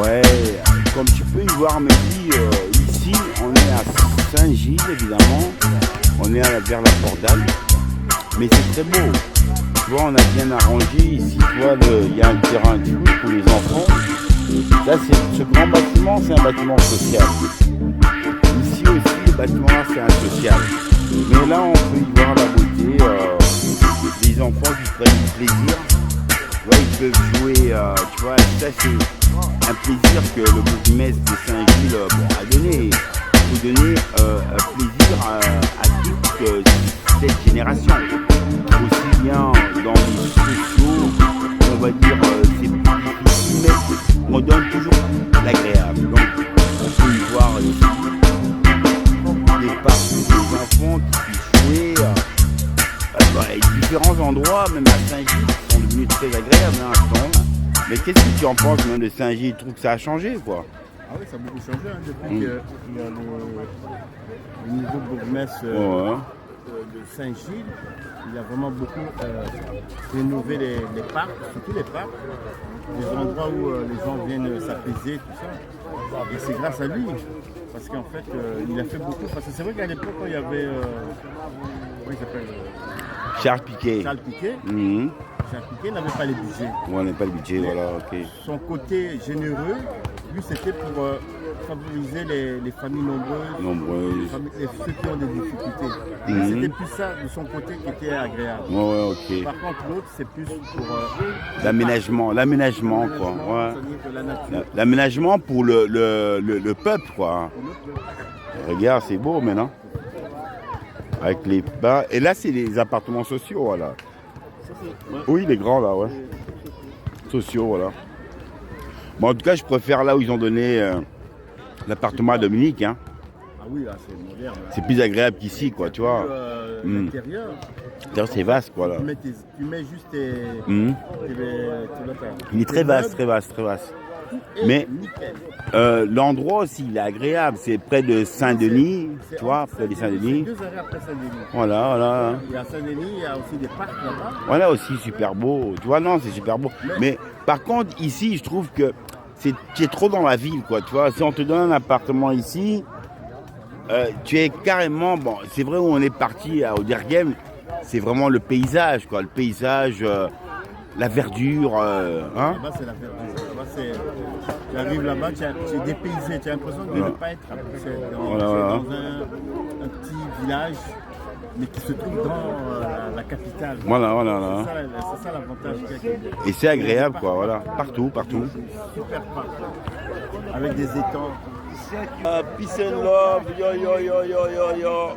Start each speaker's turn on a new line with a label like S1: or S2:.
S1: Ouais, comme tu peux y voir, Mehdi, ici, on est à Saint-Gilles, évidemment. On est vers la Port-d'Albe. Mais c'est très beau. Tu vois, on a bien arrangé ici. Tu vois, il y a un terrain de foot pour les enfants. Là, ce grand bâtiment, c'est un bâtiment social. Ici aussi, le bâtiment-là, c'est un social. Mais là, on peut y voir la beauté. Les enfants qui prennent du plaisir. Tu vois, ils peuvent jouer. Tu vois, ça, c'est un plaisir que le bourgmestre de Saint-Gilles a donné. Il faut donner un plaisir à toute cette génération. Aussi bien dans les sociaux, on va dire, c'est plus difficile, mais on donne toujours l'agréable. Donc, on peut y voir ici des parcs pour les enfants qui puissent jouer différents endroits, même à Saint-Gilles, qui sont devenus très agréables à l'instant. Mais qu'est-ce que tu en penses même de Saint-Gilles? Tu trouves que ça a changé, quoi?
S2: Ah oui, ça a beaucoup changé depuis qu'il y a le nouveau bourgmestre de Saint-Gilles. Il a vraiment beaucoup rénové les parcs, surtout les parcs, des endroits où les gens viennent s'apaiser, tout ça. Et c'est grâce à lui, parce qu'en fait, il a fait beaucoup. Parce que c'est vrai qu'à l'époque, quand il y avait. Comment il s'appelle
S1: Charles Piquet.
S2: Charles Piquet. Charles Piquet n'avait pas les budgets.
S1: On n'a pas le budget, voilà, ok.
S2: Son côté généreux, lui, c'était pour favoriser les familles nombreuses. Ceux qui ont des difficultés. C'était plus ça de son côté qui était agréable.
S1: Ouais, ok.
S2: Par contre, l'autre, c'est plus pour
S1: l'aménagement, quoi. Ouais. L'aménagement pour le peuple, quoi. Regarde, c'est beau maintenant. Avec les bains. Et là, c'est les appartements sociaux, voilà. Oui, les grands, là, ouais. Sociaux, voilà. Bon, en tout cas, je préfère là où ils ont donné l'appartement à Dominique. Hein.
S2: Ah oui, là, c'est moderne.
S1: C'est plus agréable qu'ici, quoi, tu vois.
S2: L'intérieur.
S1: C'est vaste, quoi, là.
S2: Tu mets juste tes...
S1: Il est très vaste, très vaste, très vaste. Mais l'endroit aussi, il est agréable. C'est près de Saint-Denis, tu vois, près de Saint-Denis.
S2: 2 arrêts après Saint-Denis.
S1: Voilà.
S2: Il y a Saint-Denis, il y a aussi des parcs là-bas.
S1: Voilà aussi, super beau. Tu vois, non, c'est super beau. Mais par contre, ici, je trouve que tu es trop dans la ville, quoi. Tu vois, si on te donne un appartement ici, tu es carrément... Bon, c'est vrai où on est parti au Derghem, c'est vraiment le paysage, quoi. Le paysage, la verdure.
S2: Là-bas, c'est la verdure. Tu arrives là-bas, tu es dépaysé, tu as l'impression de ne pas être à Bruxelles. Dans un petit village, mais qui se trouve dans la capitale.
S1: Voilà.
S2: C'est ça l'avantage qu'il y a.
S1: Et c'est agréable, quoi, voilà. Partout.
S2: Super parc. Avec des étangs.
S1: Peace and love, yo.